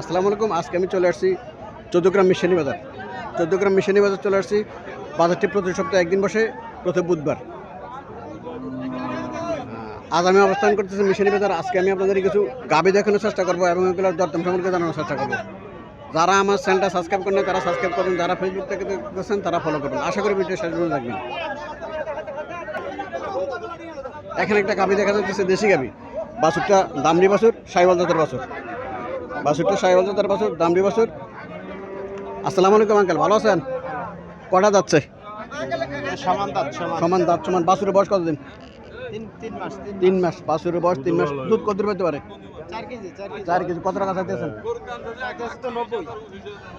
আসসালামু আলাইকুম। আজকে আমি চলে আসছি চৌদ্দগ্রাম মিশনী বাজার। চৌদ্দগ্রাম মিশনী বাজার চলে আসছি। বাজারটি প্রতি সপ্তাহে একদিন বসে, প্রতি বুধবার। আজ আমি অবস্থান করতেছি মিশনী বাজার। আজকে আমি আপনাদের কিছু গাভী দেখানোর চেষ্টা করবো এবং এগুলোর দরদাম সম্পর্কে জানানোর চেষ্টা করবো। যারা আমার চ্যানেলটা সাবস্ক্রাইব করেন তারা সাবস্ক্রাইব করবেন, যারা ফেসবুক থেকে দেখতেছেন তারা ফলো করবেন। আশা করি ভিডিও শেষ পর্যন্ত দেখবেন। এখানে একটা গাভী দেখা যাচ্ছে, দেশি গাভী। বাছুরটা দামড়ি বাছুর, সাইওয়াল জাতের বাছুর। বাছুরটা সাইওয়াল জাতের বাছুর, দামড়ি বাছুর। আসসালামু আলাইকুম আঙ্কেল, ভালো আছেন? কটা যাচ্ছে? সমান দাঁত সমান। বাছুরের বয়স কতদিন? 3 মাস। বাছুরের বয়স 3 মাস। দুধ কত পেতে পারে? 4 কেজি। কত টাকা চাইতেছেন?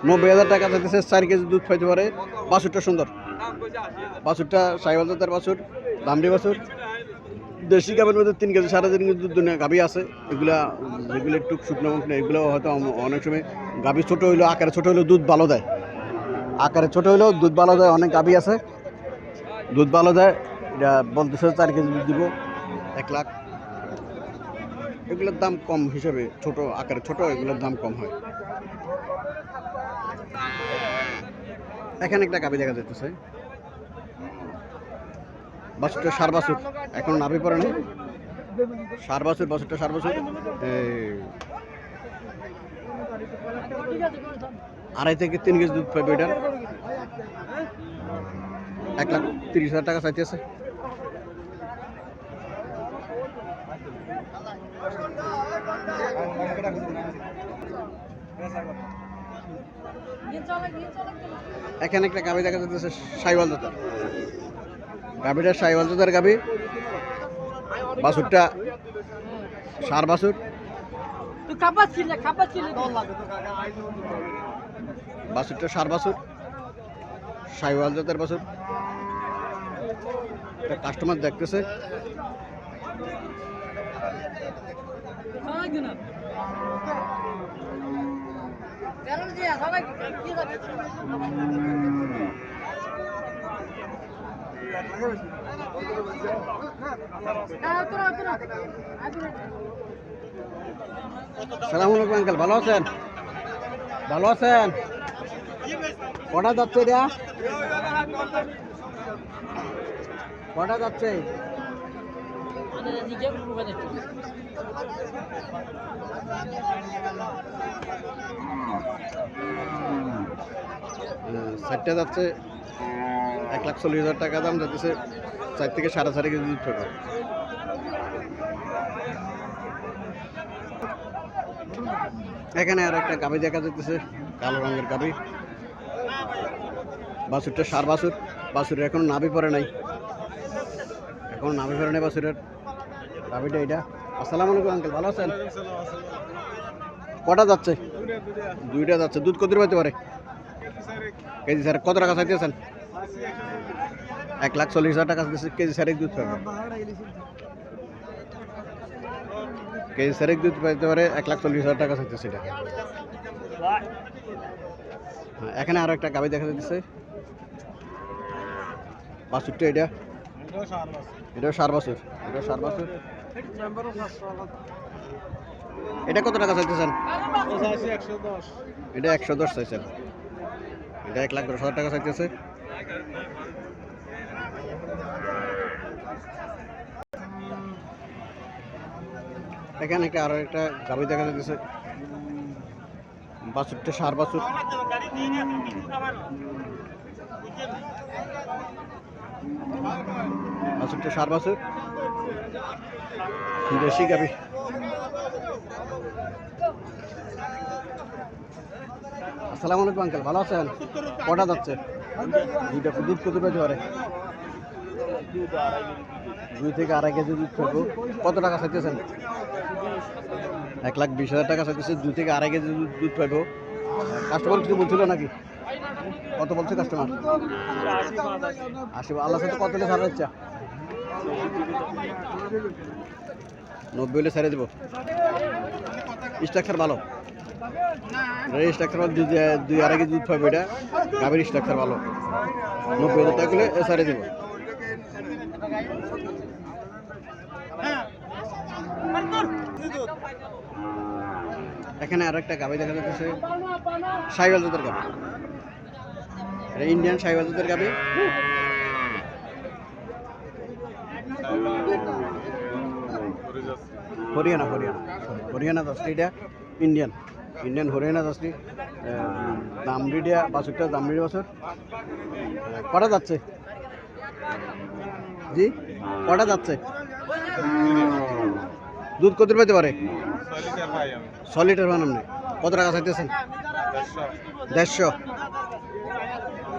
90,000 টাকা চাইতেছে। 4 কেজি দুধ পাইতে পারে। বাছুরটা সুন্দর। বাছুরটা সাইওয়াল জাতের বাছুর, দামড়ি বাছুর। দেশি গাভীর মধ্যে 3 কেজি 3.5 কেজি দুধ গাভী আছে। এগুলো একটু শুকনো মুখনো, এগুলো হয়তো অনেক সময় গাভী ছোটো হইলেও, আকারে ছোটো হইলেও দুধ ভালো দেয়। আকারে ছোটো হইলেও দুধ ভালো দেয়। অনেক গাভী আছে, দুধ ভালো দেয়। এটা বলতেছে 4 কেজি দুধ দিব, 1 লাখ। এগুলোর দাম কম হিসেবে, ছোট আকারে ছোট, এগুলোর দাম কম হয়। এখানে একটা গাভী দেখা যাচ্ছে, বাছুরটা সার বাছুর, এখন নাভি পড়ে না। সার বাছুর, বাছুরটা সার বাছুর। 2.5 থেকে 3 কেজি দুধ পাবে। এটার 1,30,000 টাকা চাইতেছে। এখানে একটা গাভী দেখা যাচ্ছে, সাইওয়াল জাতের। গাভীটা সাইওয়াল জাতের গাভী। বাছুরটা সার বাছুর। বাছুরটা সার বাছুর, সাইওয়াল জাতের বাছুর। কাস্টমার দেখতেছে। সালামু আলাইকুম আঙ্কেল, ভালো আছেন? ভালো আছেন? কটা যাচ্ছে এটা? কটা যাচ্ছে? চারটা যাচ্ছে, 1,40,000 টাকা দাম যাচ্ছে। 4 থেকে 4.5 কেজি দুধ পাবে। এখানে আর একটা গাভী দেখা যাচ্ছে, কালো রঙের গাভী। বাছুরটা সার বাছুর। বাছুরের এখন নাভি পড়ে নাই, এখন নাভি পড়ে নাই বাছুরের। গাভীটা এটা। আসসালামু আলাইকুম আঙ্কেল, ভালো আছেন? কটা যাচ্ছে? 2টা যাচ্ছে। দুধ কত পাইতে পারে? কেজি স্যার কত টাকা চাইতেছেন? 1,40,000 টাকা কেজি স্যারেক দুধ পাবে। কেজি স্যারেক দুধ পাইতে পারে, 1,40,000 টাকা চাইতেছে এটা। এখানে আরো একটা গাভী দেখা যাচ্ছে, বাছুরটা এটা। এটাও সার বাছুর। এটা সার বাছুর। এটা কত টাকা চাইতেছেন? এটা 110 চাইছেন। এটা 1,10,000 টাকা চাইতেছে। এখানে আরো একটা গাভী দেখা যাচ্ছে, বাছুরটা সার বাছুর। বাছুরটা সার বাছুর, দেশি গাভী। আসসালামু আলাইকুম আঙ্কেল, ভালো আছেন? কটা যাচ্ছে? 2টা। দুধ কত পেতে পারে? 2 থেকে 2.5 কেজি দুধ পাবো। কত টাকা চাইতেছেন? 1,20,000 টাকা চাইতেছে। 2 থেকে 2.5 কেজি দুধ পাবো। কাস্টমার কিছু বলছিল নাকি? কত বলছে কাস্টমার? 80। আল্লাহ সাথে কত হলে ছাড়া ইচ্ছা? 90 হলে ছেড়ে দেবো। স্ট্রাকচার ভালো, স্ট্রাকচার ভালো। 2-2.5 কেজি দুধ পাবে। এটা গাভীর স্ট্রাকচার ভালো। 90,000 টাকা হলে ছেড়ে দেবো। এখানে আর একটা গাভি দেখা যাচ্ছে সাইওয়াল জাতের গাভি, এটা ইন্ডিয়ান সাইওয়াল জাতের গাভি। হরিয়ানা হরিয়ানা হরিয়ানা জার্সি, এটা ইন্ডিয়ান ইন্ডিয়ান হরিয়ানা জার্সি। দামড়িডিয়া বাছুরটা দামড়িডি বাছুর। কটা যাচ্ছে জি, কটা যাচ্ছে? দুধ কত পেতে পারে? 6 লিটার বানান নেই। কত টাকা চাইতেছেন? 150।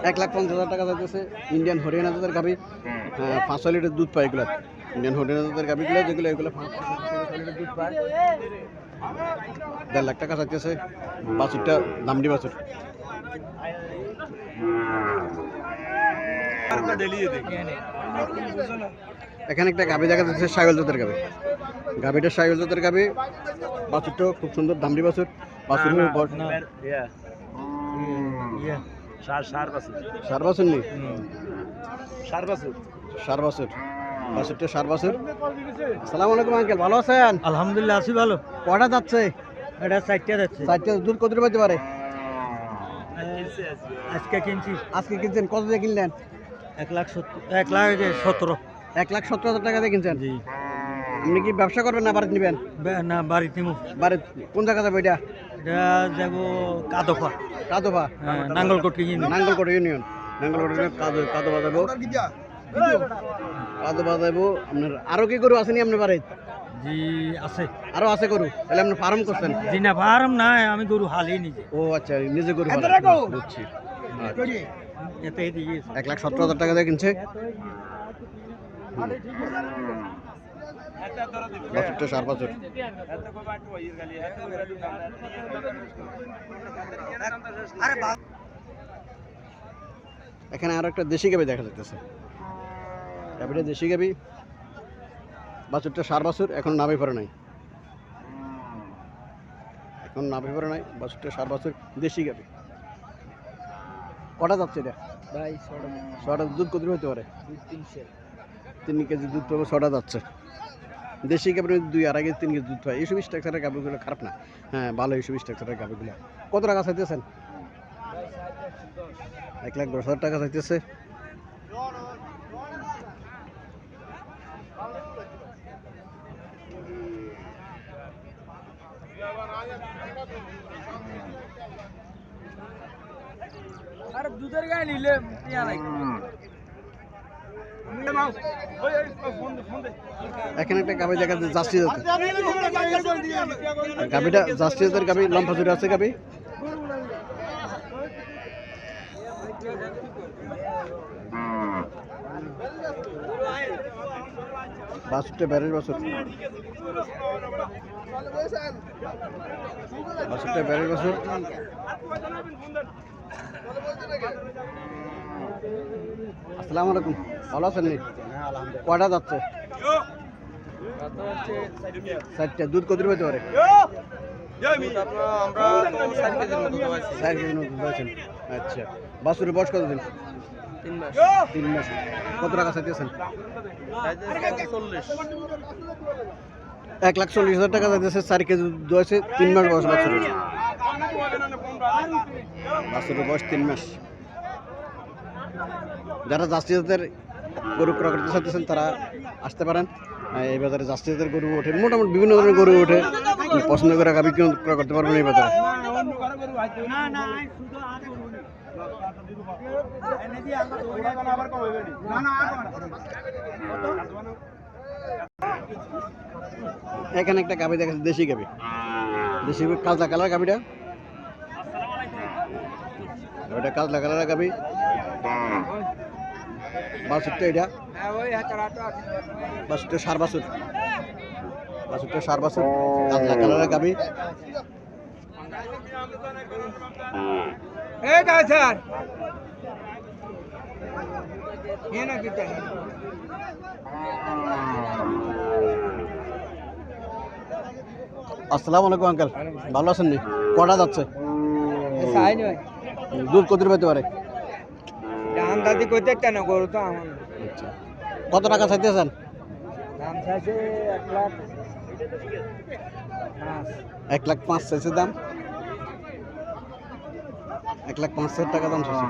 1,50,000 টাকা চাইতেছে। ইন্ডিয়ান হরিয়ানা জাতের গাভি, 5 লিটার দুধ পায় এগুলো। ইন্ডিয়ান হরিয়ানা জাতের গাভিগুলো যেগুলো, এগুলো 5 লিটার দুধ পায়। 1.5 লাখ টাকা চাইতেছে। বাছুরটা দামড়ি বাছুর। এখানে একটা গাভি দেখা যাচ্ছে সাইওয়াল জাতের গাভি। গাভিটা সাইওয়াল জাতের গাভি, বাছুরটা খুব সুন্দর দামড়ি বাছুর। বাছুর সার বাছুর নেই, সার বাছুর। বাছুরটা সার বাছুর। আসসালামু আলাইকুম আঙ্কেল, ভালো আছেন? আলহামদুলিল্লাহ আছি ভালো। কটা যাচ্ছে? এটা 4টা যাচ্ছে। 4টা। দুধ কত পেতে পারে? আজকে কিনছি। আজকে কিনছেন? কত দিয়ে কিনলেন? 1,17,000। 1,17,000 টাকা দিয়ে কিনছেন? জি। আপনি কি ব্যবসা করবেন না বাড়িতে নেবেন? না বাড়িতে নিমু। বাড়ি কোন জায়গা যাবে এটা? এটা যাব Kadofa. Kadoba, Nangalkot union. Nangalkot union. Nangalkot union Kadoba যাবো। কাদোবা যাবো। আপনার আরো কি গরু আসেনি আপনার বাড়িতে? জি আছে, আরো আছে গরু? তাহলে আপনি ফার্ম করছেন? জি না ফার্ম না, আমি গরু হালি নিজে। ও আচ্ছা, নিজে গরু বুঝছি। এতে দিয়ে 1,17,000 টাকা দিয়ে কিনছে। বাছুরটা সার বাছুর। এখানে আরো একটা দেশি গাভি দেখা যাচ্ছে। গাভিটা দেশি গাভি, বাছুরটা সার বাছুর। এখন নাভি পড়ে নাই, এখন নাভি পড়ে নাই। বাছুরটা সার বাছুর, দেশি গাভি। কটা যাচ্ছে এটা? ভাই 6টা। দুধ কত হতে পারে? 3 কেজি দুধ পাবো। 6টা যাচ্ছে। দেশি গাভি 2-2.5 কেজি 3 কেজি দুধ পায়। এইসব স্ট্রাকচারের গাভিগুলো খারাপ না, হ্যাঁ ভালো। এইসব স্ট্রাকচারের গাভিগুলো কত টাকা চাইতেছেন? 1,10,000 টাকা চাইতেছে। আর দুধের গায়ে নিলে এখানে একটা গাভি দেখা যাচ্ছে জার্সি জাতের। গাভিটা জার্সি জাতের গাভি, লম্বা জুড়ে আছে গাভি। বাছুরটা ব্যারের বাছুর। বাছুরটা ব্যারের বাছুর। আসসালামু আলাইকুম, ভালো আছেন নি? কয়টা যাচ্ছে? 4টা। দুধ কত পেতে পারে? 4 কেজির মতো দুধ পাচ্ছেন। আচ্ছা, বাছুরের বয়স কতদিন? 3 মাস। কত টাকা চাইতেছেন? 1,40,000 টাকা চাইতেছে। 4 কেজি দুধ হয়েছে। 3 মাস বয়স বাছুরের। বাছুরের বয়স 3 মাস। যারা জার্সি জাতের গরু ক্রয় করতে চাইতেছেন তারা আসতে পারেন। এই বাজারে জার্সি জাতের গরু ওঠে, মোটামুটি বিভিন্ন ধরনের গরু ওঠে। পছন্দ করে গাভি কেউ ক্রয় করতে পারবেন এই বাজারে। এখানে একটা গাভি দেখা যাচ্ছে, দেশি গাভি। দেশি কাজলা কালার গাভিটা। ওটা কাজলা কালার গাভি। বাছুরটা এটা, বাছুরটা সার বাছুর। বাছুরটা সার বাছুর, কাজলা কালারের গাভি। আসসালামু আলাইকুম আঙ্কেল, ভালো আছেন নি? কটা যাচ্ছে? দুধ কত পেতে পারে? দাদি কইতে কেন গরু তো আমার। কত টাকা চাইতেছেন? দাম চাইছে 1,05,000 চাইছে দাম, 1,05,000 টাকা দাম চাইছে।